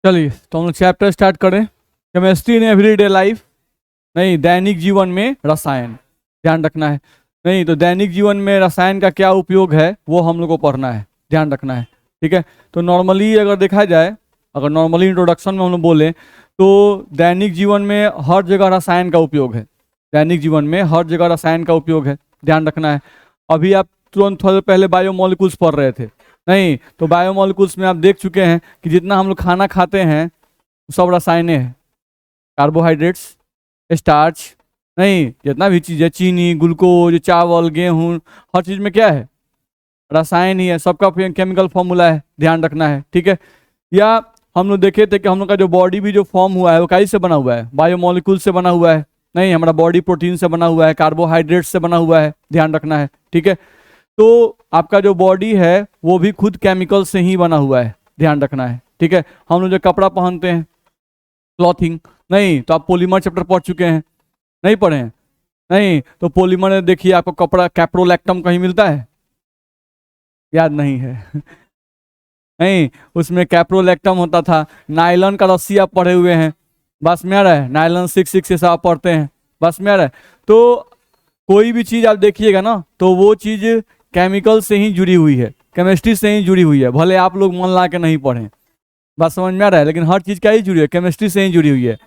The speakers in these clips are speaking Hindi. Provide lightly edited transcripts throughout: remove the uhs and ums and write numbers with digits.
चलिए तो हम लोग चैप्टर स्टार्ट करें। केमिस्ट्री इन एवरीडे लाइफ, नहीं दैनिक जीवन में रसायन, ध्यान रखना है। नहीं तो दैनिक जीवन में रसायन का क्या उपयोग है वो हम लोग को पढ़ना है, ध्यान रखना है। ठीक है, तो नॉर्मली अगर देखा जाए, अगर नॉर्मली इंट्रोडक्शन में हम लोग बोलें तो दैनिक जीवन में हर जगह रसायन का उपयोग है। दैनिक जीवन में हर जगह रसायन का उपयोग है, ध्यान रखना है। अभी आप तुरंत थोड़ा पहले बायोमोलिकुल्स पढ़ रहे थे, नहीं तो बायोमोलिकुल्स में आप देख चुके हैं कि जितना हम लोग खाना खाते हैं सब रसायन है। कार्बोहाइड्रेट्स, स्टार्च, नहीं जितना भी चीज़ है, चीनी, ग्लूकोज, चावल, गेहूँ, हर चीज़ में क्या है, रसायन ही है। सबका केमिकल फॉर्मूला है, ध्यान रखना है। ठीक है, या हम लोग देखे थे कि हम लोग का जो बॉडी भी जो फॉर्म हुआ है वो कई से बना हुआ है, बायोमोलिकुल से बना हुआ है। नहीं, हमारा बॉडी प्रोटीन से बना हुआ है, कार्बोहाइड्रेट से बना हुआ है, ध्यान रखना है। ठीक है, तो आपका जो बॉडी है वो भी खुद केमिकल से ही बना हुआ है, ध्यान रखना है। ठीक है, हम लोग जो कपड़ा पहनते हैं, क्लॉथिंग, नहीं तो आप पॉलीमर चैप्टर पढ़ चुके हैं, नहीं पढ़े हैं? नहीं तो पॉलीमर में देखिए आपको कपड़ा कैप्रोलैक्टम कहीं मिलता है, याद नहीं है? नहीं, उसमें कैप्रोलैक्टम होता था। नायलॉन का रस्सी आप पढ़े हुए हैं, बस में आ रहा है, नायलॉन 6 से आप पढ़ते हैं, बस में आ रहा है। तो कोई भी चीज़ आप देखिएगा ना तो वो चीज़ केमिकल से ही जुड़ी हुई है, केमिस्ट्री से ही जुड़ी हुई है, भले आप लोग मन ला के नहीं पढ़ें, बात समझ में आ रहा है। लेकिन हर चीज़ क्या ही जुड़ी है, केमिस्ट्री से ही जुड़ी हुई है।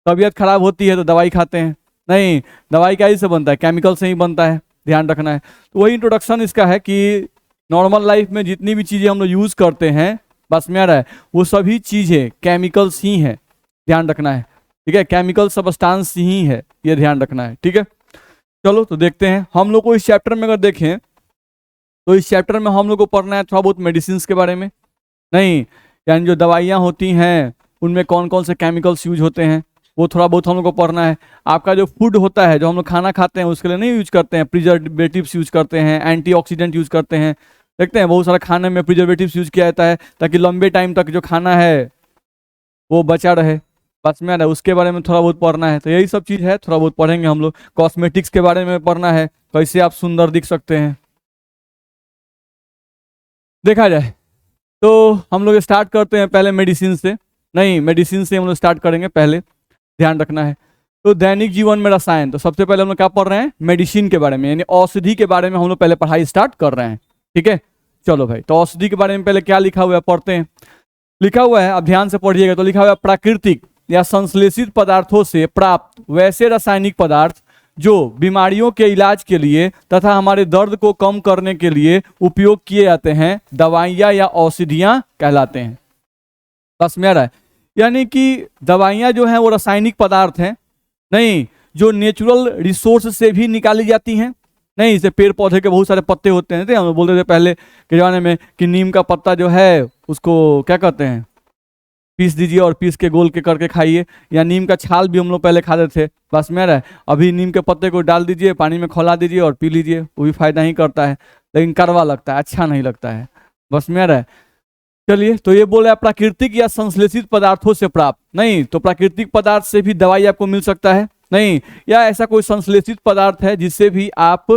तबीयत खराब होती है तो दवाई खाते हैं, नहीं दवाई क्या ही से बनता है, केमिकल से ही बनता है, ध्यान रखना है। तो वही इंट्रोडक्शन इसका है कि नॉर्मल लाइफ में जितनी भी चीज़ें हम लोग यूज़ करते हैं, बस में आ रहा है, वो सभी चीज़ें केमिकल्स ही हैं, ध्यान रखना है। ठीक है, केमिकल सबस्टांस ही है, ये ध्यान रखना है। ठीक है, चलो तो देखते हैं हम लोग को इस चैप्टर में अगर देखें तो इस चैप्टर में हम लोग को पढ़ना है थोड़ा बहुत मेडिसिन के बारे में, नहीं यानी जो दवाइयाँ होती हैं उनमें कौन कौन से केमिकल्स यूज होते हैं वो थोड़ा बहुत हम लोग को पढ़ना है। आपका जो फूड होता है, जो हम लोग खाना खाते हैं, उसके लिए नहीं यूज करते हैं प्रिजर्वेटिव्स यूज करते हैं, एंटीऑक्सीडेंट यूज करते हैं। देखते हैं बहुत सारा खाने में प्रिजर्वेटिव्स यूज किया जाता है ताकि लंबे टाइम तक जो खाना है वो बचा रहे, बस में रहे, उसके बारे में थोड़ा बहुत पढ़ना है। तो यही सब चीज़ है, थोड़ा बहुत पढ़ेंगे हम लोग। कॉस्मेटिक्स के बारे में पढ़ना है, कैसे आप सुंदर दिख सकते हैं, देखा जाए तो हम लोग स्टार्ट करते हैं पहले मेडिसिन से, नहीं मेडिसिन से हम लोग स्टार्ट करेंगे पहले, ध्यान रखना है। तो दैनिक जीवन में रसायन, तो सबसे पहले हम लोग क्या पढ़ रहे हैं, मेडिसिन के बारे में, यानी औषधि के बारे में हम लोग पहले पढ़ाई स्टार्ट कर रहे हैं। ठीक है, चलो भाई, तो औषधि के बारे में पहले क्या लिखा हुआ है पढ़ते हैं। लिखा हुआ है, आप ध्यान से पढ़िएगा, तो लिखा हुआ है प्राकृतिक या संश्लेषित पदार्थों से प्राप्त वैसे रासायनिक पदार्थ जो बीमारियों के इलाज के लिए तथा हमारे दर्द को कम करने के लिए उपयोग किए जाते हैं, दवाइयाँ या औषधियाँ कहलाते हैं। बस में आ रहा है, यानी कि दवाइयाँ जो हैं वो रासायनिक पदार्थ हैं, नहीं जो नेचुरल रिसोर्स से भी निकाली जाती हैं। नहीं, जैसे पेड़ पौधे के बहुत सारे पत्ते होते हैं, हम बोलते थे पहले के ज़माने में कि नीम का पत्ता जो है उसको क्या कहते हैं, पीस दीजिए और पीस के गोल के करके खाइए, या नीम का छाल भी हम लोग पहले खाते थे, बस में रहा है। अभी नीम के पत्ते को डाल दीजिए, पानी में खौला दीजिए और पी लीजिए, वो भी फायदा ही करता है, लेकिन कड़वा लगता है, अच्छा नहीं लगता है, बस में रहा है। चलिए, तो ये बोले प्राकृतिक या संश्लेषित पदार्थों से प्राप्त, नहीं तो प्राकृतिक पदार्थ से भी दवाई आपको मिल सकता है, नहीं या ऐसा कोई संश्लेषित पदार्थ है जिससे भी आप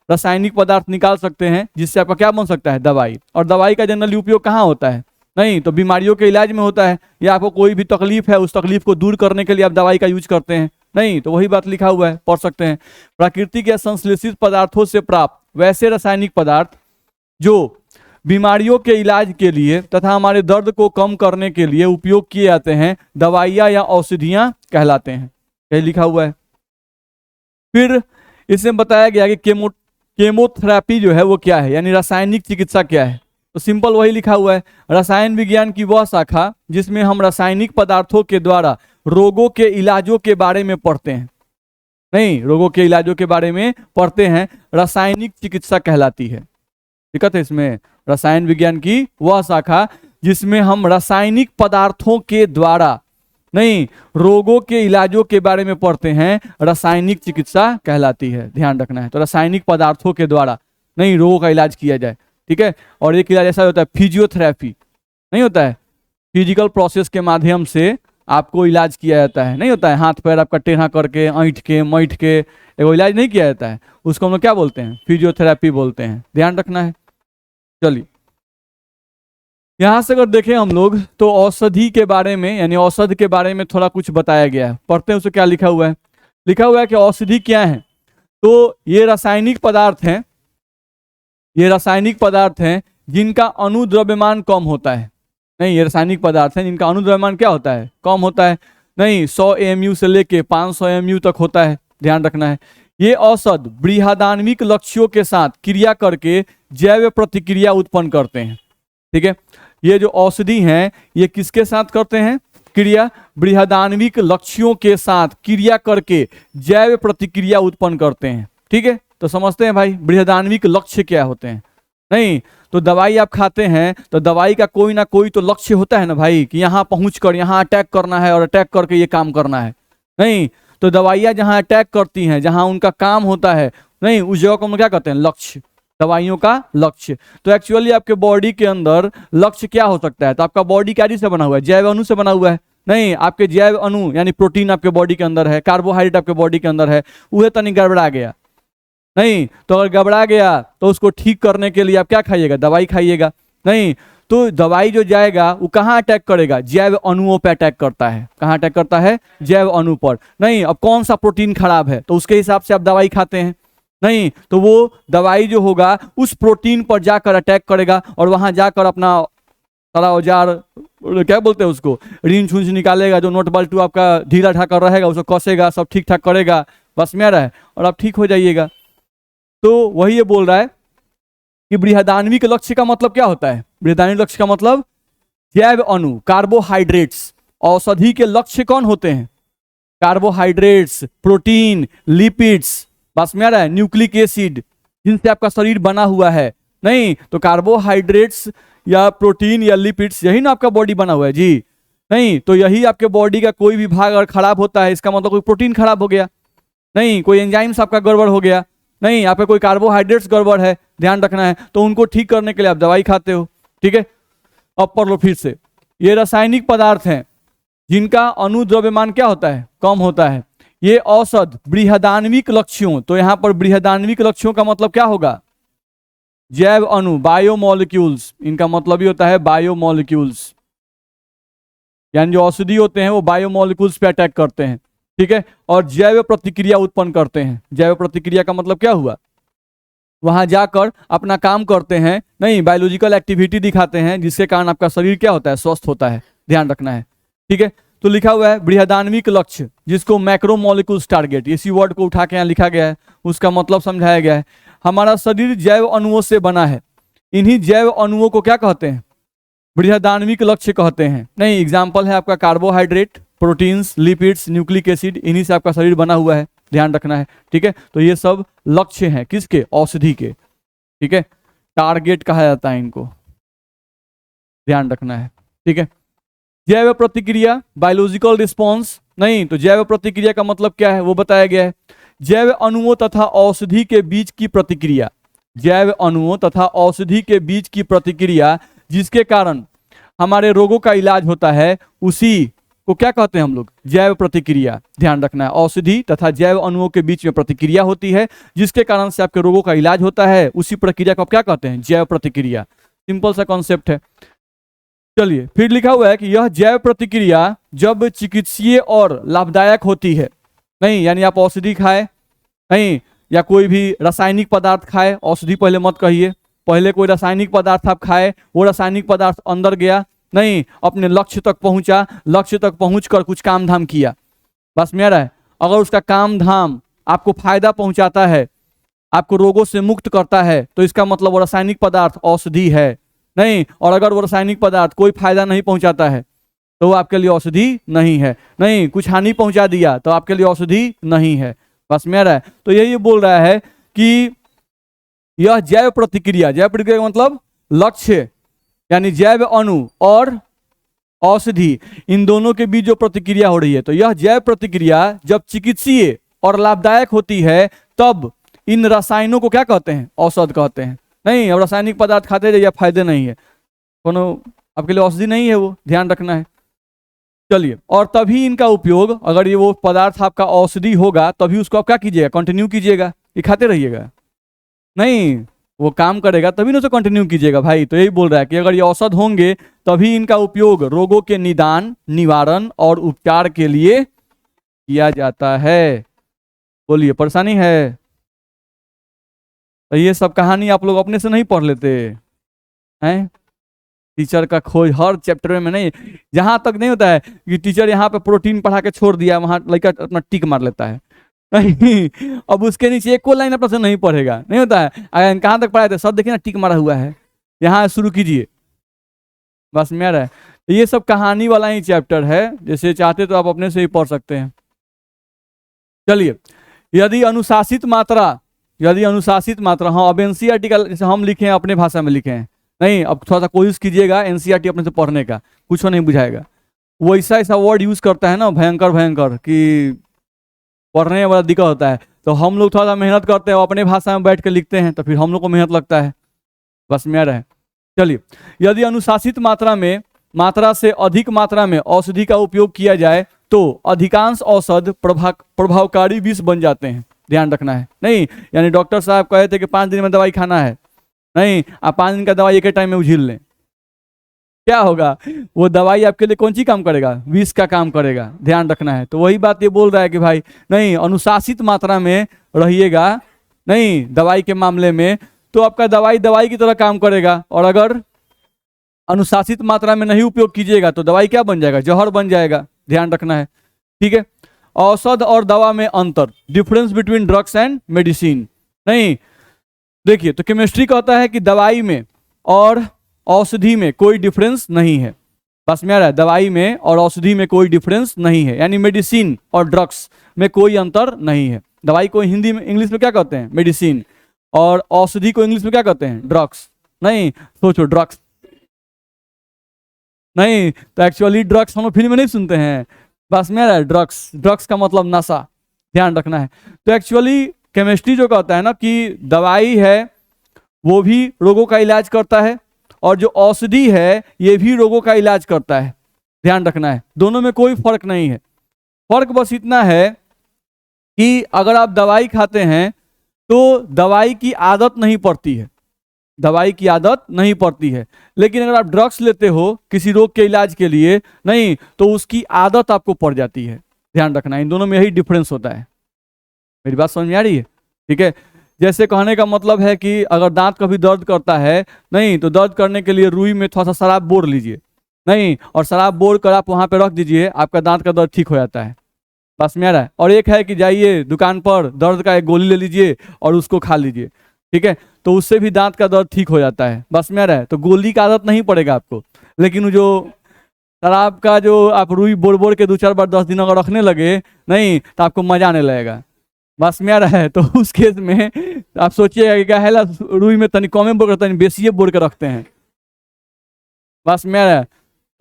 रासायनिक पदार्थ निकाल सकते हैं, जिससे आपका क्या बन सकता है, दवाई। और दवाई का जनरली उपयोग कहाँ होता है, नहीं तो बीमारियों के इलाज में होता है, या आपको कोई भी तकलीफ है उस तकलीफ को दूर करने के लिए आप दवाई का यूज करते हैं, नहीं तो वही बात लिखा हुआ है, पढ़ सकते हैं। प्राकृतिक या संश्लेषित पदार्थों से प्राप्त वैसे रासायनिक पदार्थ जो बीमारियों के इलाज के लिए तथा हमारे दर्द को कम करने के लिए उपयोग किए जाते हैं, दवाइयाँ या औषधियाँ कहलाते हैं, यही लिखा हुआ है। फिर इसमें बताया गया कि केमोथेरेपी जो है वो क्या है, यानी रासायनिक चिकित्सा क्या है। तो सिंपल वही लिखा हुआ है, रसायन विज्ञान की वह शाखा जिसमें हम रासायनिक पदार्थों के द्वारा रोगों के इलाजों के बारे में पढ़ते हैं, नहीं रोगों के इलाजों के बारे में पढ़ते हैं, रासायनिक चिकित्सा कहलाती है। दिक्कत है इसमें, रसायन विज्ञान की वह शाखा जिसमें हम रासायनिक पदार्थों के द्वारा, नहीं रोगों के इलाजों के बारे में पढ़ते हैं, रासायनिक चिकित्सा कहलाती है, ध्यान रखना है। तो रासायनिक पदार्थों के द्वारा नहीं रोगों का इलाज किया जाए, ठीक है। और एक इलाज ऐसा होता है फिजियोथेरेपी, नहीं होता है, फिजिकल प्रोसेस के माध्यम से आपको इलाज किया जाता है, नहीं होता है, हाथ पैर आपका टेढ़ा करके ऐंठ के मैठ के एगो इलाज नहीं किया जाता है, उसको हम लोग क्या बोलते हैं, फिजियोथेरेपी बोलते हैं, ध्यान रखना है। चलिए यहाँ से अगर देखें हम लोग तो औषधि के बारे में यानी औषध के बारे में थोड़ा कुछ बताया गया है। पढ़ते हैं उसे क्या लिखा हुआ है। लिखा हुआ है कि औषधि क्या है। तो ये रासायनिक पदार्थ हैं, ये रासायनिक पदार्थ हैं जिनका अनुद्रव्यमान कम होता है। नहीं, ये रासायनिक पदार्थ हैं जिनका अनुद्रव्यमान क्या होता है, कम होता है। नहीं, 100 AMU से लेके 500 AMU तक होता है, ध्यान रखना है। ये औषध बृहदान्विक लक्ष्यों के साथ क्रिया करके जैव प्रतिक्रिया उत्पन्न करते हैं। ठीक है, ये जो औषधि हैं ये किसके साथ करते हैं क्रिया, बृहदान्विक लक्ष्यों के साथ क्रिया करके जैव प्रतिक्रिया उत्पन्न करते हैं। ठीक है, तो समझते हैं भाई बृहदान्विक लक्ष्य क्या होते हैं। नहीं तो दवाई आप खाते हैं तो दवाई का कोई ना कोई तो लक्ष्य होता है ना भाई, कि यहाँ पहुंच कर यहाँ अटैक करना है और अटैक करके ये काम करना है। नहीं तो दवाइयाँ जहाँ अटैक करती हैं, जहाँ उनका काम होता है, नहीं उस जगह को हम क्या कहते हैं, लक्ष्य, दवाइयों का लक्ष्य। तो एक्चुअली आपके बॉडी के अंदर लक्ष्य क्या हो सकता है, तो आपका बॉडी क्या से बना हुआ है, जैव अणु से बना हुआ है। नहीं, आपके जैव अणु यानी प्रोटीन आपके बॉडी के अंदर है, कार्बोहाइड्रेट आपके बॉडी के अंदर है, वह तनी गड़बड़ा गया। नहीं तो अगर घबरा गया तो उसको ठीक करने के लिए आप क्या खाइएगा, दवाई खाइएगा। नहीं तो दवाई जो जाएगा वो कहाँ अटैक करेगा, जैव अणुओं पर अटैक करता है। कहाँ अटैक करता है, जैव अणु पर। नहीं अब कौन सा प्रोटीन खराब है तो उसके हिसाब से आप दवाई खाते हैं। नहीं तो वो दवाई जो होगा उस प्रोटीन पर जाकर अटैक करेगा और वहां जाकर अपना सारा औजार, क्या बोलते हैं उसको, रींच छूंछ निकालेगा, जो नोट बल्टू आपका ढीला ढाकर रहेगा उसको कसेगा, सब ठीक ठाक करेगा, बस में रहा है और आप ठीक हो जाइएगा। तो वही ये बोल रहा है कि बृहदान्विक लक्ष्य का मतलब क्या होता है, बृहदान्विक लक्ष्य का मतलब जैव अणु, कार्बोहाइड्रेट्स। औषधि के लक्ष्य कौन होते हैं, कार्बोहाइड्रेट्स, प्रोटीन, लिपिड्स, बस में आ रहा है, न्यूक्लिक एसिड, जिनसे आपका शरीर बना हुआ है। नहीं तो कार्बोहाइड्रेट्स या प्रोटीन या लिपिड्स, यही ना आपका बॉडी बना हुआ है जी। नहीं तो यही आपके बॉडी का कोई भी भाग अगर खराब होता है, इसका मतलब कोई प्रोटीन खराब हो गया, नहीं कोई एंजाइम्स आपका गड़बड़ हो गया, नहीं आपका कोई कार्बोहाइड्रेट्स गड़बड़ है, ध्यान रखना है, तो उनको ठीक करने के लिए आप दवाई खाते हो। ठीक है, अब पढ़ लो फिर से। ये रासायनिक पदार्थ हैं जिनका अनुद्रव्यमान क्या होता है, कम होता है। ये औषध बृहदान्विक लक्ष्यों, तो यहां पर बृहदान्विक लक्ष्यों का मतलब क्या होगा, जैव अणु, बायोमोलिक्यूल्स, इनका मतलब ही होता है बायोमोलिक्यूल्स, यानी जो औषधि होते हैं वो बायोमोलिक्यूल्स पे अटैक करते हैं। ठीक है, और जैव प्रतिक्रिया उत्पन्न करते हैं। जैव प्रतिक्रिया का मतलब क्या हुआ, वहां जाकर अपना काम करते हैं, नहीं बायोलॉजिकल एक्टिविटी दिखाते हैं, जिसके कारण आपका शरीर क्या होता है, स्वस्थ होता है, ध्यान रखना है। ठीक है, तो लिखा हुआ है बृहदान्विक लक्ष्य, जिसको मैक्रोमोलिक्यूल्स टारगेट, इसी वर्ड को उठा के यहाँ लिखा गया है, उसका मतलब समझाया गया है। हमारा शरीर जैव अणुओं से बना है, इन्हीं जैव अणुओं को क्या कहते हैं, बृहदान्विक लक्ष्य कहते हैं। नहीं एग्जाम्पल है आपका carbohydrate, proteins, lipids, nucleic acid, इन्हीं से आपका शरीर बना हुआ है, ध्यान रखना है। ठीक है, तो ये सब लक्ष्य हैं किसके, औषधि के। ठीक है, टारगेट कहा जाता है इनको, ध्यान रखना है। ठीक है, जैव प्रतिक्रिया, बायोलॉजिकल रिस्पॉन्स। नहीं तो जैव प्रतिक्रिया का मतलब क्या है वो बताया गया है, जैव अणुओं तथा औषधि के बीच की प्रतिक्रिया, जैव अणुओं तथा औषधि के बीच की प्रतिक्रिया जिसके कारण हमारे रोगों का इलाज होता है, उसी को क्या कहते हैं हम लोग, जैव प्रतिक्रिया। ध्यान रखना है, औषधि तथा जैव अणुओं के बीच में प्रतिक्रिया होती है जिसके कारण से आपके रोगों का इलाज होता है, उसी प्रक्रिया को आप क्या कहते हैं, जैव प्रतिक्रिया। सिंपल सा कॉन्सेप्ट है। चलिए फिर लिखा हुआ है कि यह जैव प्रतिक्रिया जब चिकित्सीय और लाभदायक होती है, नहीं यानी आप औषधि खाए, नहीं या कोई भी रासायनिक पदार्थ खाए, औषधि पहले मत कहिए, पहले कोई रासायनिक पदार्थ आप खाए, वो रासायनिक पदार्थ अंदर गया, नहीं अपने लक्ष्य तक पहुंचा, लक्ष्य तक पहुंचकर कुछ काम धाम किया, बस मेरा है, अगर उसका काम धाम आपको फायदा पहुंचाता है, आपको रोगों से मुक्त करता है, तो इसका मतलब वो रासायनिक पदार्थ औषधि है। नहीं और अगर वो रासायनिक पदार्थ कोई फायदा नहीं पहुंचाता है तो वो आपके लिए औषधि नहीं है। नहीं कुछ हानि पहुंचा दिया तो आपके लिए औषधि नहीं है, बस मेरा है। तो यही बोल रहा है कि यह जैव प्रतिक्रिया, जैव प्रतिक्रिया का मतलब लक्ष्य यानी जैव अणु और औषधि, इन दोनों के बीच जो प्रतिक्रिया हो रही है, तो यह जैव प्रतिक्रिया जब चिकित्सीय और लाभदायक होती है तब इन रसायनों को क्या कहते हैं, औषध कहते हैं। नहीं अब रासायनिक पदार्थ खाते जाइए, फायदे नहीं है, कोनो आपके लिए औषधि नहीं है, वो ध्यान रखना है। चलिए, और तभी इनका उपयोग, अगर ये वो पदार्थ आपका औषधि होगा तभी उसको आप क्या कीजिएगा, कंटिन्यू कीजिएगा, ये खाते रहिएगा। नहीं वो काम करेगा तभी ना उसे कंटिन्यू कीजिएगा भाई। तो यही बोल रहा है कि अगर ये औषध होंगे तभी इनका उपयोग रोगों के निदान, निवारण और उपचार के लिए किया जाता है। बोलिए परेशानी है? तो ये सब कहानी आप लोग अपने से नहीं पढ़ लेते हैं? टीचर का खोज हर चैप्टर में नहीं, जहां तक नहीं होता है कि टीचर यहाँ पे प्रोटीन पढ़ा के छोड़ दिया, वहां लड़का अपना टिक मार लेता है नहीं, अब उसके नीचे एक को लाइन अपना से नहीं पढ़ेगा, नहीं होता है। अगर कहाँ तक पढ़ाए थे सब देखिए ना, टिक मारा हुआ है, यहाँ शुरू कीजिए, बस मेरा है। तो ये सब कहानी वाला ही चैप्टर है, जैसे चाहते तो आप अपने से ही पढ़ सकते हैं। चलिए, यदि अनुशासित मात्रा, हाँ अब एनसीईआरटी का जैसे हम लिखे हैं अपने भाषा में लिखे हैं, नहीं अब थोड़ा सा कोशिश कीजिएगा एनसीईआरटी अपने से पढ़ने का, कुछ नहीं बुझाएगा। वो ऐसा ऐसा वर्ड यूज करता है ना भयंकर भयंकर कि पढ़ने वाला दिक्कत होता है। तो हम लोग थोड़ा सा मेहनत करते हैं, अपने भाषा में बैठ के लिखते हैं, तो फिर हम लोग को मेहनत लगता है, बस मेरा है। चलिए, यदि अनुशासित मात्रा से अधिक मात्रा में औषधि का उपयोग किया जाए तो अधिकांश औषध प्रभावकारी विष बन जाते हैं, ध्यान रखना है। नहीं यानी डॉक्टर साहब कहे थे कि 5 दिन में दवाई खाना है, नहीं आप 5 दिन का दवाई एक ही टाइम में उझिल लें, क्या होगा? वो दवाई आपके लिए कौन सी काम करेगा? विष का काम करेगा, ध्यान रखना है। तो वही बात ये बोल रहा है कि भाई नहीं, अनुशासित मात्रा में रहिएगा, नहीं दवाई के मामले में, तो आपका दवाई की तरह काम करेगा। और अगर अनुशासित मात्रा में नहीं उपयोग कीजिएगा तो दवाई क्या बन जाएगा? जहर बन जाएगा, ध्यान रखना है, ठीक है। औषध और दवा में अंतर, difference between drugs and medicine. नहीं देखिए, तो केमिस्ट्री कहता है कि दवाई में और औषधि में कोई डिफरेंस नहीं है, बस मेरा दवाई में और औषधि में कोई डिफरेंस नहीं है, यानी मेडिसिन और ड्रग्स में कोई अंतर नहीं है। दवाई को हिंदी में इंग्लिश में क्या कहते हैं? मेडिसिन। और औषधि को इंग्लिश में क्या कहते हैं? ड्रग्स। नहीं सोचो, ड्रग्स नहीं, तो एक्चुअली ड्रग्स हम लोग फिल्म में नहीं सुनते हैं, बस मेरा ड्रग्स का मतलब नशा, ध्यान रखना है। तो एक्चुअली केमिस्ट्री जो कहता है ना कि दवाई है वो भी रोगों का इलाज करता है, और जो औषधि है ये भी रोगों का इलाज करता है, ध्यान रखना है। दोनों में कोई फर्क नहीं है, फर्क बस इतना है कि अगर आप दवाई खाते हैं तो दवाई की आदत नहीं पड़ती है, लेकिन अगर आप ड्रग्स लेते हो किसी रोग के इलाज के लिए, नहीं तो उसकी आदत आपको पड़ जाती है, ध्यान रखना है। इन दोनों में यही डिफरेंस होता है, मेरी बात समझ में आ रही है? ठीक है। जैसे कहने का मतलब है कि अगर दांत कभी दर्द करता है, नहीं तो दर्द करने के लिए रुई में थोड़ा सा शराब बोर लीजिए, नहीं और शराब बोर कर आप वहां पे रख दीजिए, आपका दांत का दर्द ठीक हो जाता है, बस मेरा है। और एक है कि जाइए दुकान पर दर्द का एक गोली ले लीजिए और उसको खा लीजिए, ठीक है, तो उससे भी दांत का दर्द ठीक हो जाता है, बस मेरा है। तो गोली का आदत नहीं पड़ेगा आपको, लेकिन जो शराब का जो आप रुई बोर बोर के 2-4 बार 10 दिन अगर रखने लगे, नहीं तो आपको मजा आने लगेगा, बस मेरा है। तो उस केस में आप सोचिएगा कि क्या है, रुई में तनी कमे बोर तनी बेसिए बोर के रखते हैं, बस मेरा है।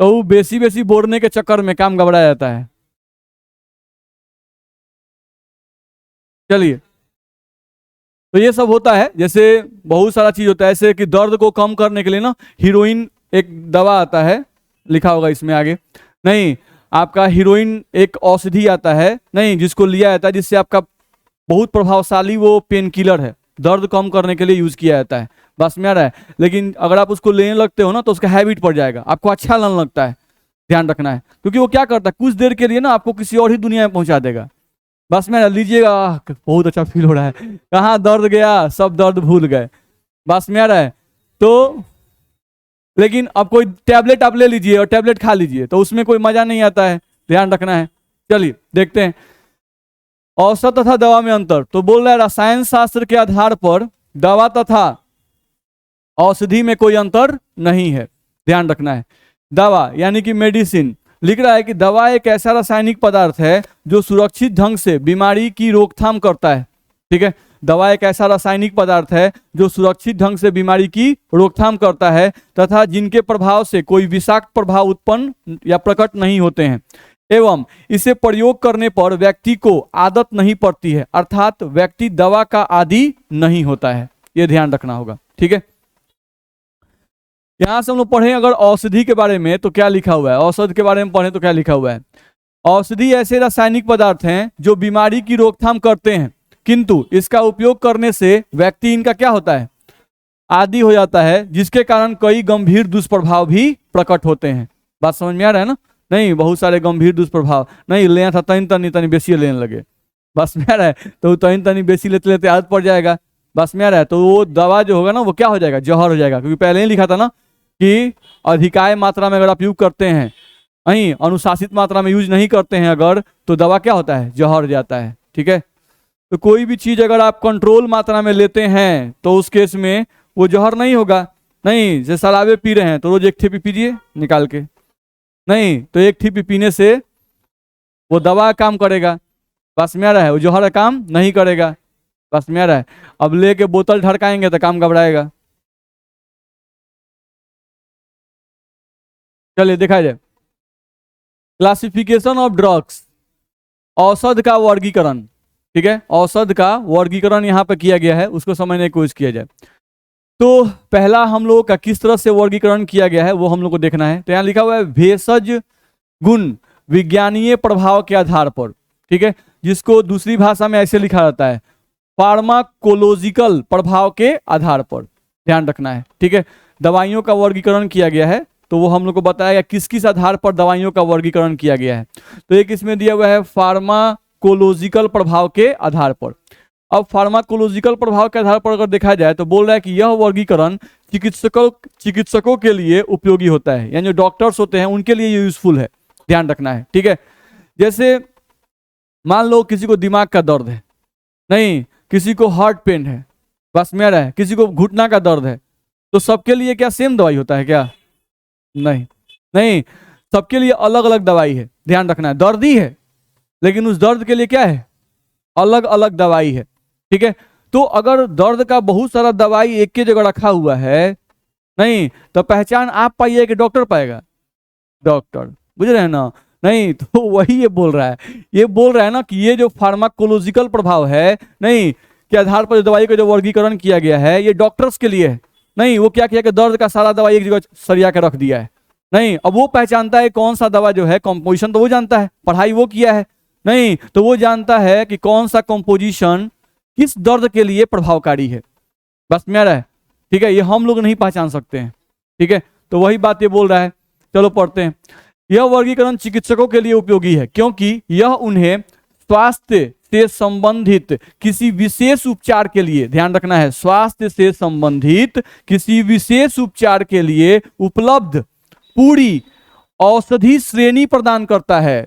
तो वो बेसी बोरने के चक्कर में काम गड़बड़ा जाता है। चलिए, तो ये सब होता है, जैसे बहुत सारा चीज होता है, जैसे कि दर्द को कम करने के लिए ना हीरोइन एक दवा आता है, लिखा होगा इसमें आगे, नहीं आपका हीरोइन एक औषधि आता है, नहीं जिसको लिया जाता है, जिससे आपका बहुत प्रभावशाली वो पेन किलर है, दर्द कम करने के लिए यूज किया जाता है, बस मेरा है। लेकिन अगर आप उसको लेने लगते हो ना तो उसका हैबिट पड़ जाएगा, आपको अच्छा लगने लगता है, ध्यान रखना है। क्योंकि वो क्या करता है, कुछ देर के लिए ना आपको किसी और ही दुनिया में पहुंचा देगा, बस मेरा लीजिएगा, बहुत अच्छा फील हो रहा है, कहाँ दर्द गया, सब दर्द भूल गए, बस मेरा है। तो लेकिन अब कोई टैबलेट आप ले लीजिए और टैबलेट खा लीजिए तो उसमें कोई मजा नहीं आता है, ध्यान रखना है। चलिए देखते हैं औषध तथा दवा में अंतर। तो बोल रहा है रसायन शास्त्र के आधार पर दवा तथा औषधि में कोई अंतर नहीं है, ध्यान रखना है। दवा यानी कि मेडिसिन, लिख रहा है कि दवा एक ऐसा रासायनिक पदार्थ है जो सुरक्षित ढंग से बीमारी की रोकथाम करता है, ठीक है। दवा एक ऐसा रासायनिक पदार्थ है जो सुरक्षित ढंग से बीमारी की रोकथाम करता है तथा जिनके प्रभाव से कोई विषाक्त प्रभाव उत्पन्न या प्रकट नहीं होते हैं, एवं इसे प्रयोग करने पर व्यक्ति को आदत नहीं पड़ती है, अर्थात व्यक्ति दवा का आदी नहीं होता है, यह ध्यान रखना होगा, ठीक है। यहां से हम लोग पढ़े अगर औषधि के बारे में तो क्या लिखा हुआ है, औषध के बारे में पढ़े तो क्या लिखा हुआ है, औषधि ऐसे रासायनिक पदार्थ हैं जो बीमारी की रोकथाम करते हैं, किंतु इसका उपयोग करने से व्यक्ति इनका क्या होता है, आदि हो जाता है, जिसके कारण कई गंभीर दुष्प्रभाव भी प्रकट होते हैं। बात समझ में आ रहा है ना? नहीं, बहुत सारे गंभीर दुष्प्रभाव नहीं ले था, तनी तनी तनी बेसी लेने लगे। बस में आ रहा है, तो तनी तनी बेसी लेते लेते आदत पड़ जाएगा। बस में आ रहा है, तो वो दवा जो होगा ना वो क्या हो जाएगा, जहर हो जाएगा। क्योंकि पहले ही लिखा था ना कि अधिकाय मात्रा में अगर आप यूज करते हैं, नहीं अनुशासित मात्रा में यूज नहीं करते हैं अगर, तो दवा क्या होता है, जहर जाता है। ठीक है, तो कोई भी चीज अगर आप कंट्रोल मात्रा में लेते हैं तो उस केस में वो जहर नहीं होगा। नहीं, जैसे शराबे पी रहे हैं तो रोज एक ठेपी पीजिए निकाल के, नहीं तो एक ठेपी पीने से वो दवा काम करेगा। बस में आ रहा है, वो जहर काम नहीं करेगा। बस में आ रहा है, अब लेके बोतल ढड़काएंगे तो काम घबराएगा। चलिए देखा जाए, क्लासिफिकेशन ऑफ ड्रग्स, औषध का वर्गीकरण। ठीक है, औषध का वर्गीकरण यहाँ पे किया गया है, उसको समझने की कोशिश किया जाए। तो पहला हम लोगों का किस तरह से वर्गीकरण किया गया है वो हम लोग को देखना है। तो यहाँ लिखा हुआ है भेषज गुण विज्ञानीय प्रभाव के आधार पर। ठीक है, जिसको दूसरी भाषा में ऐसे लिखा जाता है फार्माकोलॉजिकल प्रभाव के आधार पर, ध्यान रखना है। ठीक है, दवाइयों का वर्गीकरण किया गया है, तो वो हम लोग को बताया किस किस आधार पर दवाइयों का वर्गीकरण किया गया है। तो एक इसमें दिया हुआ है फार्माकोलॉजिकल प्रभाव के आधार पर। अब फार्माकोलॉजिकल प्रभाव के आधार पर अगर देखा जाए तो बोल रहा है कि यह वर्गीकरण चिकित्सकों के लिए उपयोगी होता है, यानी जो डॉक्टर्स होते हैं उनके लिए यूजफुल है, ध्यान रखना है। ठीक है, जैसे मान लो किसी को दिमाग का दर्द है, नहीं किसी को हार्ट पेन है, बस में आ रहा है, किसी को घुटना का दर्द है, तो सबके लिए क्या सेम दवाई होता है क्या? नहीं, नहीं, सबके लिए अलग अलग दवाई है, ध्यान रखना है। दर्द ही है लेकिन उस दर्द के लिए क्या है, अलग अलग दवाई है। ठीक है, तो अगर दर्द का बहुत सारा दवाई एक ही जगह रखा हुआ है, नहीं तो पहचान आप पाइए कि डॉक्टर पाएगा? डॉक्टर, बुझ रहे हैं ना? नहीं, तो वही ये बोल रहा है, ये बोल रहा है ना कि ये जो फार्माकोलॉजिकल प्रभाव है, नहीं के आधार पर दवाई का जो वर्गीकरण किया गया है ये डॉक्टर्स के लिए है। नहीं, वो क्या किया कि दर्द का सारा दवाई एक जगह सरिया के रख दिया है। नहीं, अब वो पहचानता है कौन सा दवा जो है, कॉम्पोजिशन तो वो जानता है, पढ़ाई वो किया है। नहीं, तो वो जानता है कि कौन सा कॉम्पोजिशन किस दर्द के लिए प्रभावकारी है। बस में आ रहा है? ठीक है, ये हम लोग नहीं पहचान सकते हैं। ठीक है, तो वही बात ये बोल रहा है। चलो पढ़ते हैं। यह वर्गीकरण चिकित्सकों के लिए उपयोगी है क्योंकि यह उन्हें स्वास्थ्य से संबंधित किसी विशेष उपचार के लिए, ध्यान रखना है, स्वास्थ्य से संबंधित किसी विशेष उपचार के लिए उपलब्ध पूरी औषधि श्रेणी प्रदान करता है।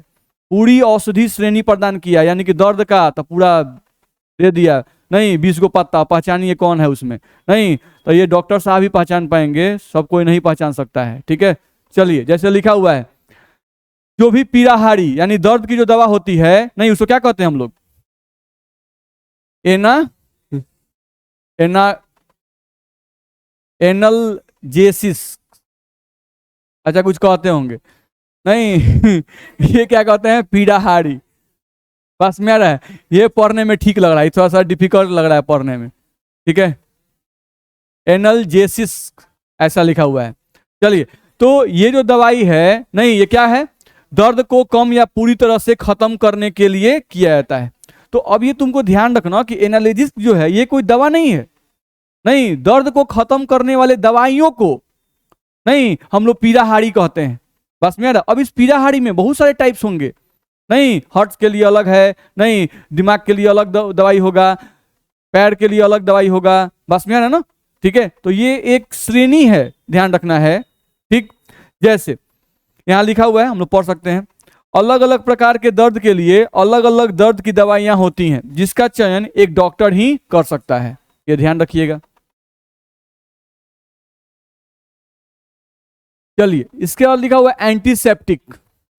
पूरी औषधि श्रेणी प्रदान किया, यानी कि दर्द का तो पूरा दे दिया। नहीं 20 को पत्ता पहचानिए कौन है उसमें, नहीं तो ये डॉक्टर साहब ही पहचान पाएंगे, सब कोई नहीं पहचान सकता है। ठीक है, चलिए जैसे लिखा हुआ है, जो भी पीड़ाहारी यानी दर्द की जो दवा होती है, नहीं उसको क्या कहते हैं हम लोग, एना एना एनलजेसिस, अच्छा कुछ कहते होंगे, नहीं ये क्या कहते हैं, पीड़ाहारी। बस में आ रहा है, ये पढ़ने में ठीक लग रहा है, थोड़ा सा डिफिकल्ट लग रहा है पढ़ने में। ठीक है, एनलजेसिस ऐसा लिखा हुआ है। चलिए, तो ये जो दवाई है, नहीं ये क्या है, दर्द को कम या पूरी तरह से खत्म करने के लिए किया जाता है। तो अब ये तुमको ध्यान रखना कि एनालिसिस जो है ये कोई दवा नहीं है। नहीं, दर्द को खत्म करने वाले दवाइयों को नहीं हम लोग पीड़ाहारी कहते हैं। बस में अब इस पीड़ाहारी में बहुत सारे टाइप्स होंगे। नहीं, हार्ट के लिए अलग है, नहीं दिमाग के लिए अलग दवाई होगा, पैर के लिए अलग दवाई होगा। बस में है ना? ठीक है, तो ये एक श्रेणी है, ध्यान रखना है। ठीक, जैसे यहां लिखा हुआ है, हम लोग पढ़ सकते हैं, अलग अलग प्रकार के दर्द के लिए अलग अलग दर्द की दवाइयां होती हैं जिसका चयन एक डॉक्टर ही कर सकता है, ये ध्यान रखिएगा। चलिए, इसके बाद लिखा हुआ है एंटीसेप्टिक,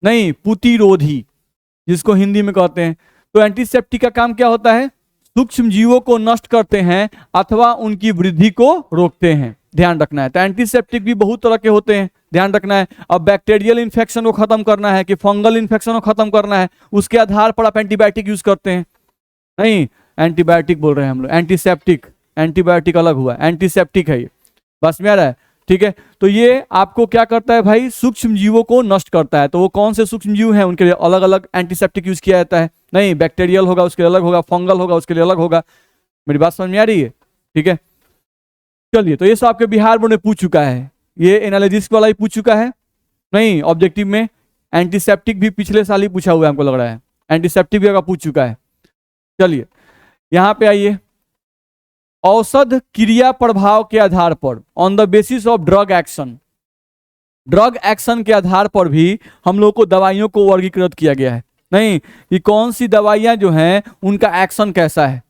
नहीं प्रतिरोधी जिसको हिंदी में कहते हैं। तो एंटीसेप्टिक का काम क्या होता है, सूक्ष्म जीवों को नष्ट करते हैं अथवा उनकी वृद्धि को रोकते हैं, ध्यान रखना है। तो एंटीसेप्टिक भी बहुत तरह के होते हैं, ध्यान रखना है। अब बैक्टीरियल इन्फेक्शन को खत्म करना है कि फंगल इन्फेक्शन को खत्म करना है, उसके आधार पर आप एंटीबायोटिक यूज करते हैं। नहीं, एंटीबायोटिक बोल रहे हैं हम लोग, एंटीसेप्टिक, एंटीबायोटिक अलग हुआ, एंटीसेप्टिक है ये। बस में आ रहा है? ठीक है, तो ये आपको क्या करता है भाई, सूक्ष्म जीवों को नष्ट करता है। तो वो कौन से सूक्ष्म जीव हैं उनके लिए अलग अलग एंटीसेप्टिक यूज किया जाता है। नहीं, बैक्टीरियल होगा उसके लिए अलग होगा, फंगल होगा उसके लिए अलग होगा। मेरी बात समझ में आ रही है? ठीक है, चलिए, तो ये सब आपके बिहार बोर्ड ने पूछ चुका है, ये एनालिसिस वाला ही पूछ चुका है। नहीं, ऑब्जेक्टिव में एंटीसेप्टिक भी पिछले साल ही पूछा हुआ है हमको लग रहा है, एंटीसेप्टिक भी अगर पूछ चुका है। चलिए यहां पे आइए, औषध क्रिया प्रभाव के आधार पर, on the basis of drug action, drug action के आधार पर भी हम लोग को दवाइयों को वर्गीकृत किया गया है। नहीं, कि कौन सी दवाइयां जो हैं उनका एक्शन कैसा है,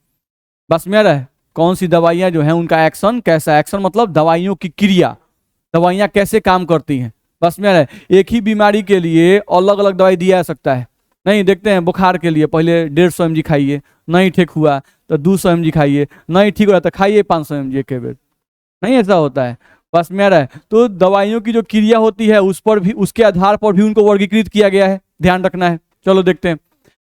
बस में रहा है, कौन सी दवाइयां जो हैं उनका एक्शन कैसा है, एक्शन मतलब दवाइयों की क्रिया, दवाइयां कैसे काम करती हैं, बस में रहा है। एक ही बीमारी के लिए अलग अलग दवाई दिया जा सकता है। नहीं, देखते हैं बुखार के लिए पहले 150 mg खाइए, नहीं ठीक हुआ तो 200 mg खाइए, नहीं ठीक हो रहा तो खाइए 500 mg एक बेर, नहीं ऐसा होता है, बस में रहा है। तो दवाइयों की जो क्रिया होती है उस पर भी, उसके आधार पर भी उनको वर्गीकृत किया गया है, ध्यान रखना है। चलो देखते हैं,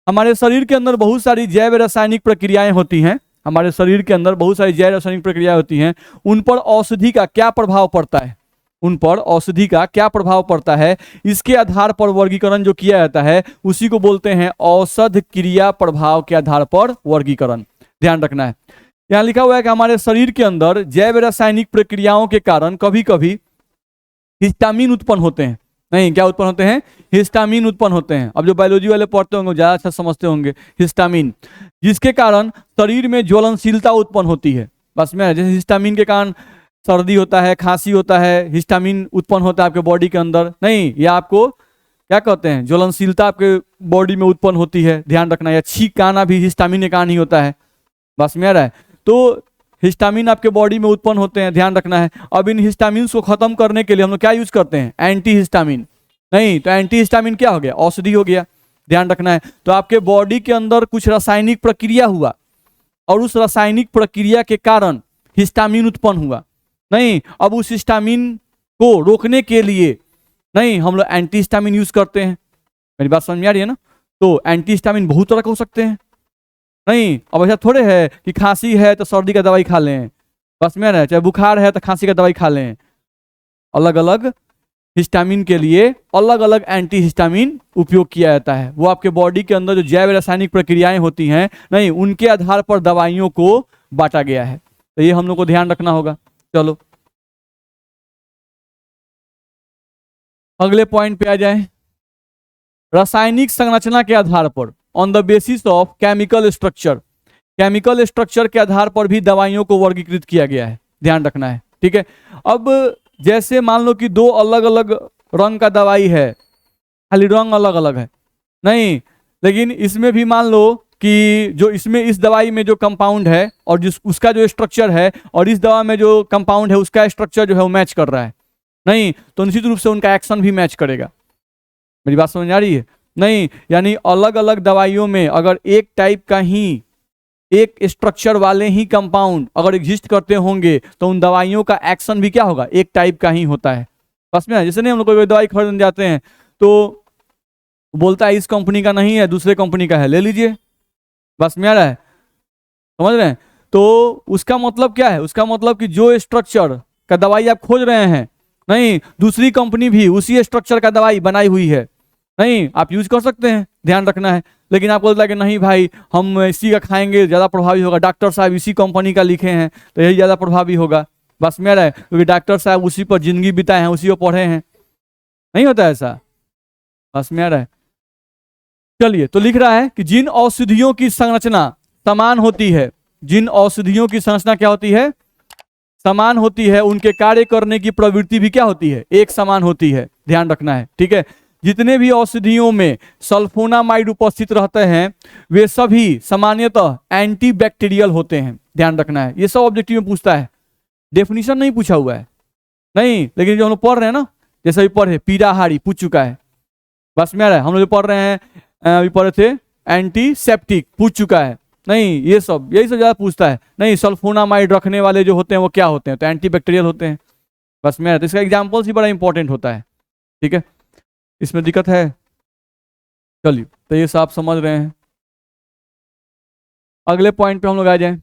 हमारे शरीर के अंदर बहुत सारी जैव रासायनिक प्रक्रियाएं होती हैं, हमारे शरीर के अंदर बहुत सारी जैव रासायनिक प्रक्रियाएं होती हैं, उन पर औषधि का क्या प्रभाव पड़ता है, उन पर औषधि का क्या प्रभाव पड़ता है, इसके आधार पर वर्गीकरण जो किया जाता है उसी को बोलते हैं औषध क्रिया प्रभाव के आधार पर वर्गीकरण, ध्यान रखना है। यहाँ लिखा हुआ है कि हमारे शरीर के अंदर जैव रासायनिक प्रक्रियाओं के कारण कभी कभी हिस्टामिन उत्पन्न होते हैं। नहीं, क्या उत्पन्न होते हैं, हिस्टामिन उत्पन्न होते हैं। अब जो बायोलॉजी वाले पढ़ते होंगे ज्यादा अच्छा समझते होंगे, हिस्टामिन, जिसके कारण शरीर में ज्वलनशीलता उत्पन्न होती है, बस में, जैसे हिस्टामिन के कारण सर्दी होता है, खांसी होता है, हिस्टामिन उत्पन्न होता है आपके बॉडी के अंदर। नहीं, या आपको क्या कहते हैं, ज्वलनशीलता आपके बॉडी में उत्पन्न होती है, ध्यान रखना। या छींक आना भी हिस्टामिन के कारण ही होता है, बस में आ रहा है। तो हिस्टामिन आपके बॉडी में उत्पन्न होते हैं, ध्यान रखना है। अब इन हिस्टामिन को खत्म करने के लिए हम लोग क्या यूज करते हैं, एंटी हिस्टामिन। नहीं, तो एंटी हिस्टामिन क्या हो गया, औषधि हो गया, ध्यान रखना है। तो आपके बॉडी के अंदर कुछ रासायनिक प्रक्रिया हुआ और उस रासायनिक प्रक्रिया के कारण हिस्टामिन उत्पन्न हुआ। नहीं, अब उस हिस्टामिन को रोकने के लिए नहीं हम लोग एंटी हिस्टामिन यूज करते हैं, मेरी बात समझ में आ रही है ना। तो एंटी हिस्टामिन बहुत तरह के हो सकते हैं। नहीं, अब ऐसा थोड़े है कि खांसी है तो सर्दी का दवाई खा लें, बस में रहे, चाहे बुखार है तो खांसी का दवाई खा लें। अलग अलग हिस्टामिन के लिए अलग अलग एंटी हिस्टामिन उपयोग किया जाता है। वो आपके बॉडी के अंदर जो जैव रासायनिक प्रक्रियाएं होती हैं, नहीं, उनके आधार पर दवाइयों को बांटा गया है। तो ये हम लोग को ध्यान रखना होगा। चलो अगले पॉइंट पे आ जाए, रासायनिक संरचना के आधार पर, on the basis of chemical structure, chemical structure के आधार पर भी दवाइयों को वर्गीकृत किया गया है, ध्यान रखना है, ठीक है। अब जैसे मान लो कि दो अलग अलग रंग का दवाई है, खाली रंग अलग अलग है, नहीं, लेकिन इसमें भी मान लो कि जो इसमें इस दवाई में जो कंपाउंड है और जिस उसका जो स्ट्रक्चर है और इस दवा में जो कंपाउंड है उसका स्ट्रक्चर जो है वो मैच कर रहा है, नहीं, तो निश्चित रूप से उनका एक्शन भी मैच करेगा। मेरी बात समझ आ रही है। नहीं, यानी अलग अलग दवाइयों में अगर एक टाइप का ही, एक स्ट्रक्चर वाले ही कंपाउंड अगर एग्जिस्ट करते होंगे तो उन दवाइयों का एक्शन भी क्या होगा, एक टाइप का ही होता है, बस में। जैसे नहीं, हम लोग कोई दवाई खरीदने जाते हैं तो बोलता है इस कंपनी का नहीं है, दूसरे कंपनी का है, ले लीजिए, बस में आ रहा है, समझ रहे हैं। तो उसका मतलब क्या है, उसका मतलब कि जो स्ट्रक्चर का दवाई आप खोज रहे हैं, नहीं, दूसरी कंपनी भी उसी स्ट्रक्चर का दवाई बनाई हुई है, नहीं, आप यूज कर सकते हैं, ध्यान रखना है। लेकिन आपको लगता है कि नहीं भाई हम इसी का खाएंगे ज़्यादा प्रभावी होगा, डॉक्टर साहब इसी कंपनी का लिखे हैं तो यही ज़्यादा प्रभावी होगा, बस में रहे, क्योंकि डॉक्टर साहब उसी पर जिंदगी बिताए हैं, उसी को पढ़े हैं, नहीं होता ऐसा, बस में रहे। चलिए, तो लिख रहा है कि जिन औषधियों की संरचना समान होती है, जिन औषधियों की संरचना क्या होती है, समान होती है, उनके कार्य करने की प्रवृत्ति भी क्या होती है, एक समान होती है, ध्यान रखना है, ठीक है। जितने भी औषधियों में सल्फोनामाइड उपस्थित रहते हैं वे सभी सामान्यतः एंटीबैक्टीरियल होते हैं, ध्यान रखना है। ये सब ऑब्जेक्टिव में पूछता है, डेफिनेशन नहीं पूछा हुआ है, नहीं, लेकिन जो हम लोग पढ़ रहे हैं ना, जैसे अभी पढ़े पीड़ाहारी पूछ चुका है, बस में आ रहा है। हम लोग जो पढ़ रहे हैं अभी पढ़े थे एंटीसेप्टिक पूछ चुका है, नहीं, ये सब यही सब ज्यादा पूछता है। नहीं, सल्फोनामाइड रखने वाले जो होते हैं वो क्या होते हैं, तो एंटीबैक्टीरियल होते हैं, बस में। तो इसका एग्जाम्पल्स भी बड़ा इंपॉर्टेंट होता है, ठीक है, इसमें दिक्कत है। चलिए, तो ये सब आप समझ रहे हैं। अगले पॉइंट पे हम लोग आ जाएं,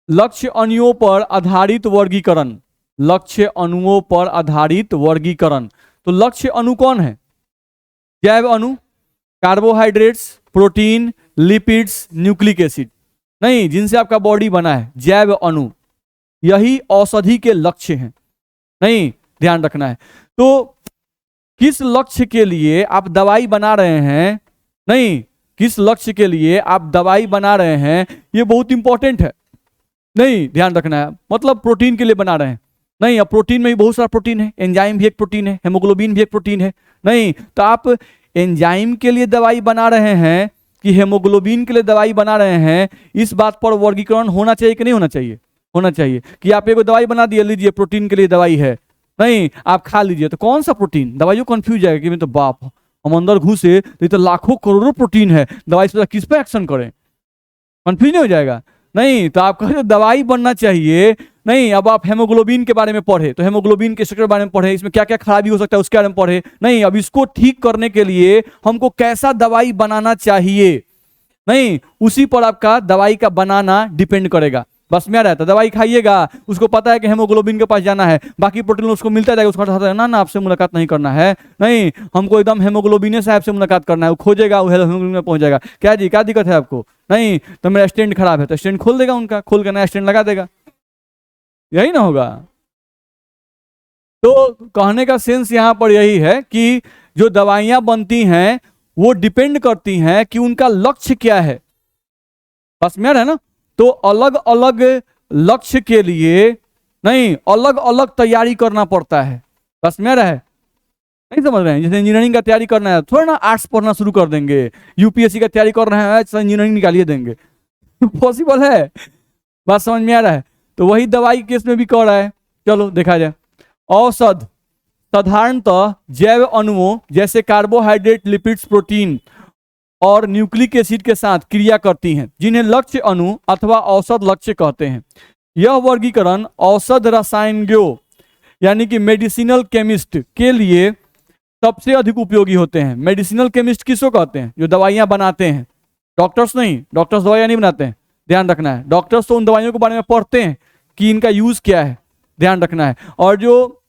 लक्ष्य अणुओं पर आधारित वर्गीकरण, लक्ष्य अणुओं पर आधारित वर्गीकरण। तो लक्ष्य अणु कौन है, जैव अणु, carbohydrates, protein, lipids, nucleic acid, नहीं, जिनसे आपका बॉडी बना है, जैव अणु, यही औषधि के लक्ष्य हैं। नहीं, ध्यान रखना है। तो किस लक्ष्य के लिए आप दवाई बना रहे हैं, नहीं, किस लक्ष्य के लिए आप दवाई बना रहे हैं, ये बहुत इंपॉर्टेंट है। नहीं, ध्यान रखना है। मतलब प्रोटीन के लिए बना रहे हैं, नहीं, अब प्रोटीन में भी बहुत सारा प्रोटीन है, एंजाइम भी एक प्रोटीन है, हेमोग्लोबिन भी एक प्रोटीन है। नहीं, तो आप एंजाइम के लिए दवाई बना रहे हैं कि हेमोग्लोबिन के लिए दवाई बना रहे हैं, इस बात पर वर्गीकरण होना चाहिए कि नहीं होना चाहिए? होना चाहिए। कि आप एक दवाई बना दिए, लीजिए प्रोटीन के लिए दवाई है, नहीं, आप खा लीजिए, तो कौन सा प्रोटीन? दवाइयों कंफ्यूज जाएगा कि मैं तो बाप, हम अंदर घुसे तो ये तो लाखों करोड़ों प्रोटीन है, दवाई से किस पे एक्शन करें? कंफ्यूज नहीं हो जाएगा? नहीं, तो आपका जो दवाई बनना चाहिए, नहीं, अब आप हेमोग्लोबिन के बारे में पढ़े तो हेमोग्लोबिन के स्ट्रक्चर के बारे में पढ़े, इसमें क्या क्या खराबी हो सकता है उसके बारे में पढ़े। नहीं, अब इसको ठीक करने के लिए हमको कैसा दवाई बनाना चाहिए, नहीं, उसी पर आपका दवाई का बनाना डिपेंड करेगा। बस में रहता, दवाई खाइएगा, उसको पता है कि हेमोग्लोबिन के पास जाना है, बाकी प्रोटीन उसको मिलता रहेगा, उसको ना ना आपसे मुलाकात नहीं करना है, नहीं, हमको एकदम हेमोग्लोबिन साहब से मुलाकात करना है, वो खोजेगा, वो हेमोग्लोबिन में पहुंच जाएगा। क्या जी, क्या दिक्कत है आपको? नहीं, तो मेरा स्टेंट खराब है, तो स्टेंट खोल देगा, उनका खोल के नया स्टेंट लगा देगा, यही ना होगा। तो कहने का सेंस यहां पर यही है कि जो दवाइयां बनती हैं वो डिपेंड करती हैं कि उनका लक्ष्य क्या है। बस में है ना? तो अलग अलग लक्ष्य के लिए, नहीं, अलग अलग तैयारी करना पड़ता है। बस में रहे, नहीं समझ रहे हैं? जैसे इंजीनियरिंग का तैयारी करना है, थोड़ा ना आर्ट्स पढ़ना शुरू कर देंगे, यूपीएससी का तैयारी कर रहे हैं तो इंजीनियरिंग निकालिए देंगे पॉसिबल है? बात समझ में आ रहा है? तो वही दवाई केस में भी कर रहा है। चलो देखा जाए। औषध साधारणतः जैव अणुओं जैसे कार्बोहाइड्रेट, लिपिड्स, प्रोटीन और न्यूक्लिक एसिड के साथ क्रिया करती हैं, जिन्हें लक्ष्य अणु अथवा औषध लक्ष्य कहते हैं। यह वर्गीकरण औषध रसायनज्ञों यानी कि मेडिसिनल केमिस्ट के लिए सबसे अधिक उपयोगी होते हैं। मेडिसिनल केमिस्ट किसको कहते हैं? जो दवाइयां बनाते हैं। डॉक्टर्स नहीं, डॉक्टर्स दवाइयां नहीं बनाते हैं, ध्यान रखना है। डॉक्टर्स तो उन दवाइयों के बारे में पढ़ते हैं कि इनका यूज क्या है, ध्यान रखना है। और जो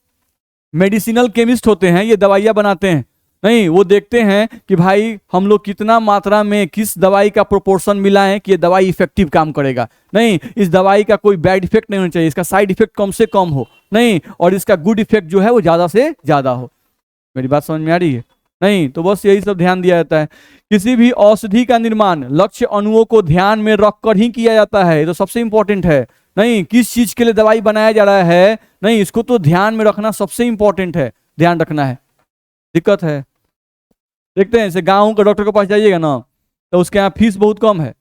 मेडिसिनल केमिस्ट होते हैं ये दवाइयां बनाते हैं, नहीं, वो देखते हैं कि भाई हम लोग कितना मात्रा में किस दवाई का प्रोपोर्शन मिलाएं कि ये दवाई इफेक्टिव काम करेगा। नहीं, इस दवाई का कोई बैड इफेक्ट नहीं होना चाहिए, इसका साइड इफेक्ट कम से कम हो, नहीं, और इसका गुड इफेक्ट जो है वो ज्यादा से ज्यादा हो। मेरी बात समझ में आ रही है? नहीं, तो बस यही सब ध्यान दिया जाता है। किसी भी औषधि का निर्माण लक्ष्य अणुओं को ध्यान में रखकर ही किया जाता है, ये तो सबसे इंपॉर्टेंट है। नहीं, किस चीज के लिए दवाई बनाया जा रहा है, नहीं, इसको तो ध्यान में रखना सबसे इंपॉर्टेंट है, ध्यान रखना है। दिक्कत है, देखते हैं, जैसे गाँव के डॉक्टर के पास जाइएगा ना तो उसके यहाँ फीस बहुत कम है,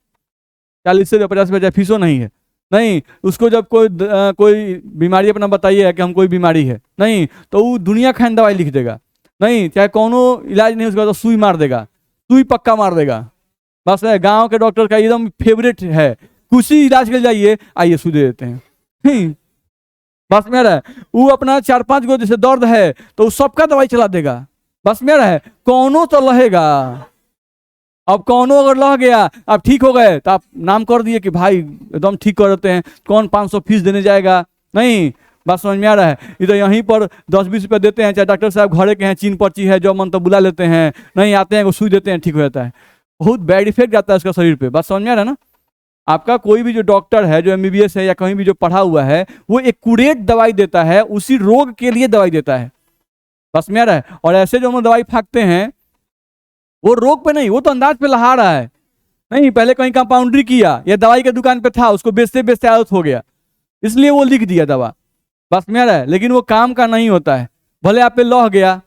40 से 50 रुपया फीसो नहीं है। नहीं, उसको जब कोई बीमारी अपना बताइए कि हम कोई बीमारी है, नहीं, तो वो दुनिया खान दवाई लिख देगा, नहीं, चाहे कोनो इलाज नहीं उसके बाद तो सुई मार देगा, सुई पक्का मार देगा। बस है, गांव के डॉक्टर का एकदम फेवरेट है, कुछ ही इलाज के जाइए, आइए सुई दे देते हैं। नहीं, बस में रहा है, वो अपना 4-5 गो जैसे दर्द है तो वो सबका दवाई चला देगा। बस में रहा है, कौनो तो लहेगा। अब कौनो अगर लह गया, आप ठीक हो गए तो आप नाम कर दिए कि भाई एकदम ठीक कर देते हैं, कौन 500 फीस देने जाएगा? नहीं, बात समझ में आ रहा है? ये तो यहीं पर 10-20 रुपये देते हैं, चाहे डॉक्टर साहब घरे के हैं, चीन पर्ची है, जो मन तो बुला लेते हैं, नहीं आते हैं, वो सुई देते हैं, ठीक हो जाता है। बहुत बैड इफेक्ट जाता है उसका शरीर पे। बात समझ में आ रहा है ना? आपका कोई भी जो डॉक्टर है, जो एमबीबीएस है या कहीं भी जो पढ़ा हुआ है, वो एक्यूरेट दवाई देता है, उसी रोग के लिए दवाई देता है। बस में आ रहा है? और ऐसे जो हम दवाई फाँकते हैं वो रोग पे नहीं, वो तो अंदाज पे लहा रहा है। नहीं, पहले कहीं कंपाउंड्री किया या दवाई के दुकान पे था, उसको बेचते बेचते आदत हो गया, इसलिए वो लिख दिया दवा। बस में आ रहा है? लेकिन वो काम का नहीं होता है। भले आप पे लह गया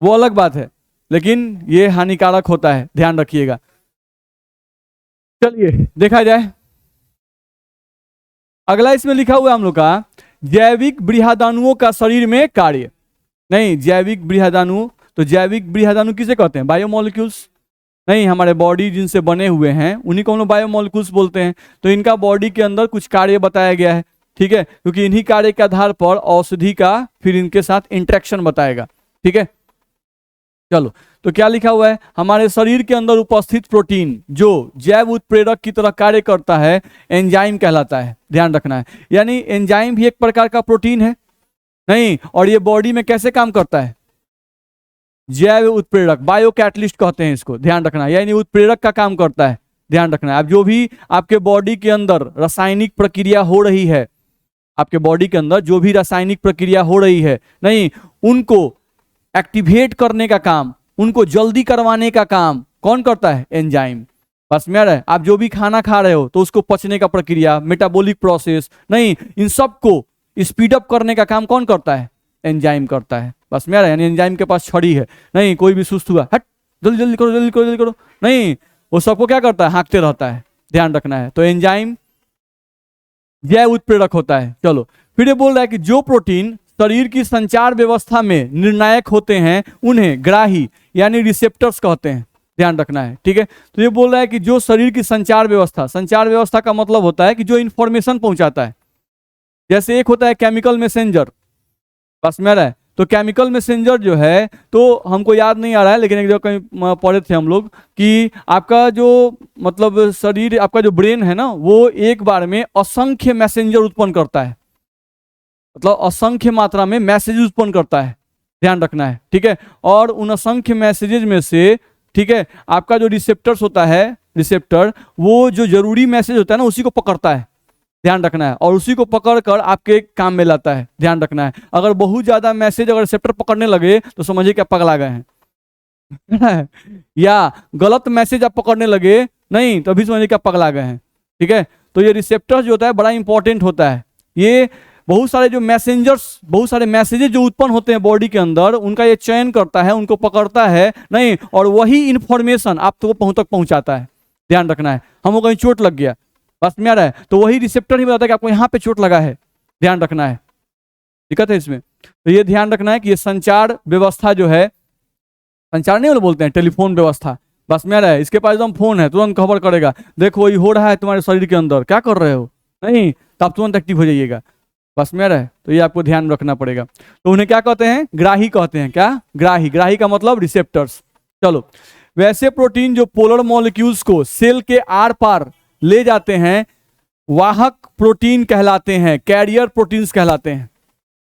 वो अलग बात है, लेकिन ये हानिकारक होता है, ध्यान रखिएगा। चलिए देखा जाए अगला। इसमें लिखा हुआ है हम लोग का जैविक बृहदाणुओं का शरीर में कार्य। नहीं, जैविक बृहदाणु, तो जैविक बृहदाणु किसे कहते हैं? बायोमोलिक्यूल्स। नहीं, हमारे बॉडी जिनसे बने हुए हैं उन्हीं को हम लोग बायोमोलिक्यूल्स बोलते हैं। तो इनका बॉडी के अंदर कुछ कार्य बताया गया है, ठीक है, क्योंकि इन्हीं कार्य के आधार पर औषधि का फिर इनके साथ इंटरेक्शन बताएगा, ठीक है। चलो, तो क्या लिखा हुआ है? हमारे शरीर के अंदर उपस्थित प्रोटीन जो जैव उत्प्रेरक की तरह कार्य करता है एंजाइम कहलाता है, ध्यान रखना है। यानी एंजाइम भी एक प्रकार का प्रोटीन है, नहीं, और ये बॉडी में कैसे काम करता है? जैव उत्प्रेरक, बायो कैटलिस्ट कहते हैं इसको, ध्यान रखना है। यानी उत्प्रेरक का काम करता है, ध्यान रखना है। अब जो भी आपके बॉडी के अंदर रासायनिक प्रक्रिया हो रही है, आपके बॉडी के अंदर जो भी रासायनिक प्रक्रिया हो रही है, नहीं, उनको एक्टिवेट करने का काम, उनको जल्दी करवाने का काम कौन करता है? एंजाइम। बस में आ रहा है? आप जो भी खाना खा रहे हो तो उसको पचने का प्रक्रिया, मेटाबॉलिक प्रोसेस, नहीं, इन सब को स्पीड अप करने का काम कौन करता है? एंजाइम करता है। बस में आ रहा है? यानी एंजाइम के पास छड़ी है, नहीं, कोई भी सुस्त हुआ, हट, जल्दी जल्दी करो, जल्दी करो, जल्दी करो, नहीं, वो सबको क्या करता है? हाँकते रहता है। ध्यान रखना है। तो एंजाइम जैव उत्प्रेरक होता है। चलो, फिर ये बोल रहा है कि जो प्रोटीन शरीर की संचार व्यवस्था में निर्णायक होते हैं उन्हें ग्राही यानी रिसेप्टर्स कहते हैं। ध्यान रखना है, ठीक है। तो ये बोल रहा है कि जो शरीर की संचार व्यवस्था का मतलब होता है कि जो इंफॉर्मेशन पहुंचाता है। जैसे एक होता है केमिकल मैसेंजर, बस में आ रहा है? तो केमिकल मैसेंजर जो है, तो हमको याद नहीं आ रहा है, लेकिन एक जगह कहीं पढ़े थे हम लोग कि आपका जो मतलब शरीर, आपका जो ब्रेन है ना, वो एक बार में असंख्य मैसेंजर उत्पन्न करता है, मतलब असंख्य मात्रा में मैसेज उत्पन्न करता है। ध्यान रखना है, ठीक है। और उन असंख्य मैसेजेस में से, ठीक है, आपका जो रिसेप्टर्स होता है, रिसेप्टर, वो जो जरूरी मैसेज होता है ना, उसी को पकड़ता है। ध्यान रखना है। और उसी को पकड़कर आपके काम में लाता है। ध्यान रखना है। अगर बहुत ज्यादा मैसेज अगर रिसेप्टर पकड़ने लगे तो समझिए कि आप पगला गए हैं या गलत मैसेज आप पकड़ने लगे, नहीं, तो अभी समझिए कि आप पगला गए हैं, ठीक है। तो ये रिसेप्टर जो होता है बड़ा इंपॉर्टेंट होता है। ये बहुत सारे जो मैसेंजर्स, बहुत सारे मैसेजेस जो उत्पन्न होते हैं बॉडी के अंदर, उनका ये चयन करता है, उनको पकड़ता है, नहीं, और वही इंफॉर्मेशन आप तो तक पहुंचाता है। ध्यान रखना है। हमको कहीं चोट लग गया, बस में आ रहा है, तो वही रिसेप्टर ही बताता है कि आपको यहाँ पे चोट लगा है। ध्यान रखना है, दिक्कत है इसमें। तो ये ध्यान रखना है कि ये संचार व्यवस्था जो है, संचार नहीं बोलते हैं, टेलीफोन व्यवस्था, बस में आ रहा है, इसके पास एकदम फोन है, तुरंत खबर करेगा, देखो ये हो रहा है तुम्हारे शरीर के अंदर, क्या कर रहे हो, नहीं, तो आप तुरंत एक्टिव हो जाइएगा। बस में आ रहा है। तो ये आपको ध्यान रखना पड़ेगा। तो उन्हें क्या कहते हैं? ग्राही कहते हैं। क्या? ग्राही। ग्राही का मतलब रिसेप्टर्स। चलो, वैसे प्रोटीन जो पोलर मॉलिक्यूल्स को सेल के आर पार ले जाते हैं वाहक प्रोटीन कहलाते हैं, कैरियर प्रोटीन्स कहलाते हैं।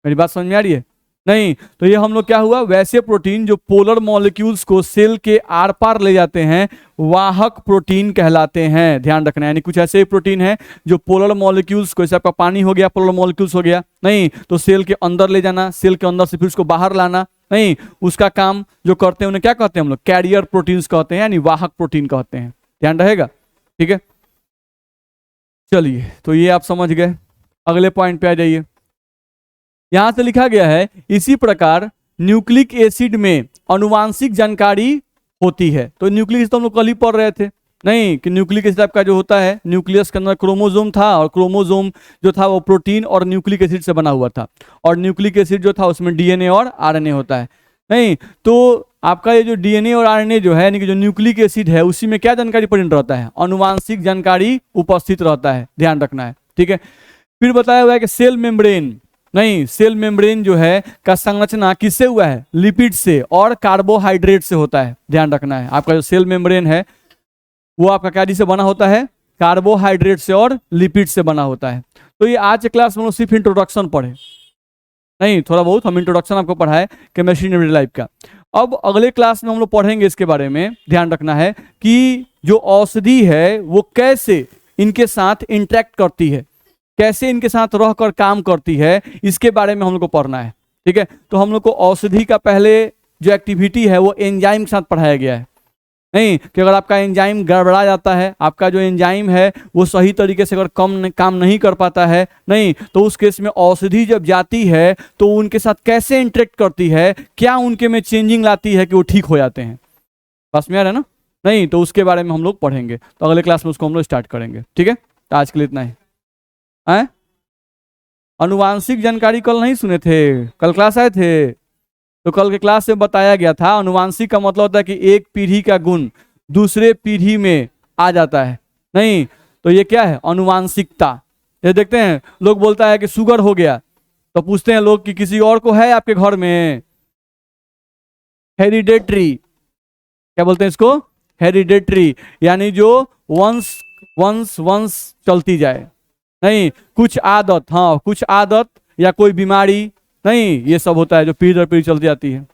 मेरी बात समझ में आ रही है? नहीं, तो ये हम लोग क्या हुआ, वैसे प्रोटीन जो पोलर मॉलिक्यूल्स को सेल के आर पार ले जाते हैं वाहक प्रोटीन कहलाते हैं। ध्यान रखना है। यानी कुछ ऐसे ही प्रोटीन है जो पोलर मॉलिक्यूल्स को, जैसे आपका पानी हो गया, पोलर मॉलिक्यूल्स हो गया, नहीं, तो सेल के अंदर ले जाना, सेल के अंदर से फिर उसको बाहर लाना, नहीं, उसका काम जो करते हैं उन्हें क्या कहते हैं हम लोग? कैरियर प्रोटीन्स कहते हैं, यानी वाहक प्रोटीन कहते हैं। ध्यान रहेगा, ठीक है। चलिए, तो ये आप समझ गए। अगले पॉइंट पे आ जाइए। यहां से लिखा गया है, इसी प्रकार न्यूक्लिक एसिड में अनुवांशिक जानकारी होती है। तो न्यूक्लिक एसिड तो हम लोग कल ही पढ़ रहे थे, नहीं, कि न्यूक्लिक एसिड आपका जो होता है, न्यूक्लियस के अंदर क्रोमोसोम था, और क्रोमोसोम जो था वो प्रोटीन और न्यूक्लिक एसिड से बना हुआ था, और न्यूक्लिक एसिड जो था उसमें डीएनए और आरएनए होता है, नहीं। तो आपका ये जो डीएनए और आरएनए जो है, यानी कि जो न्यूक्लिक एसिड है, उसी में क्या जानकारी प्रेजेंट रहता है? अनुवांशिक जानकारी उपस्थित रहता है। ध्यान रखना है, ठीक है। फिर बताया हुआ है कि सेल मेम्ब्रेन, नहीं, सेल मेम्ब्रेन जो है का संरचना किससे हुआ है? लिपिड से और कार्बोहाइड्रेट से होता है। ध्यान रखना है। आपका जो सेल मेम्ब्रेन है वो आपका क्या से बना होता है? कार्बोहाइड्रेट से और लिपिड से बना होता है। तो ये आज के क्लास में हम लोग सिर्फ इंट्रोडक्शन पढ़े, नहीं, थोड़ा बहुत हम इंट्रोडक्शन आपको पढ़ाए केमिस्ट्री इन एवरीडे लाइफ का। अब अगले क्लास में हम लोग पढ़ेंगे इसके बारे में। ध्यान रखना है कि जो औषधि है वो कैसे इनके साथ इंटरेक्ट करती है, कैसे इनके साथ रहकर काम करती है, इसके बारे में हम लोग को पढ़ना है, ठीक है। तो हम लोग को औषधि का पहले जो एक्टिविटी है वो एंजाइम के साथ पढ़ाया गया है, नहीं, कि अगर आपका एंजाइम गड़बड़ा जाता है, आपका जो एंजाइम है वो सही तरीके से अगर काम नहीं कर पाता है, नहीं, तो उस केस में औषधि जब जाती है तो उनके साथ कैसे इंटरेक्ट करती है, क्या उनके में चेंजिंग लाती है कि वो ठीक हो जाते हैं। बस में आ रहा है ना? नहीं, तो उसके बारे में हम लोग पढ़ेंगे। तो अगले क्लास में उसको हम लोग स्टार्ट करेंगे, ठीक है। तो आज के लिए इतना ही है। अनुवांशिक जानकारी कल नहीं सुने थे? कल क्लास आए थे? तो कल के क्लास में बताया गया था, अनुवांशिक का मतलब होता है कि एक पीढ़ी का गुण दूसरे पीढ़ी में आ जाता है, नहीं, तो ये क्या है? अनुवांशिकता। ये देखते हैं लोग बोलता है कि शुगर हो गया, तो पूछते हैं लोग कि किसी और को है आपके घर में? हेरिडेटरी, क्या बोलते हैं इसको? हेरिडेटरी, यानी जो वंश वंश वंश चलती जाए, नहीं, कुछ आदत, हाँ, कुछ आदत या कोई बीमारी, नहीं, ये सब होता है जो पीढ़ी दर पीढ़ी चलती जाती है।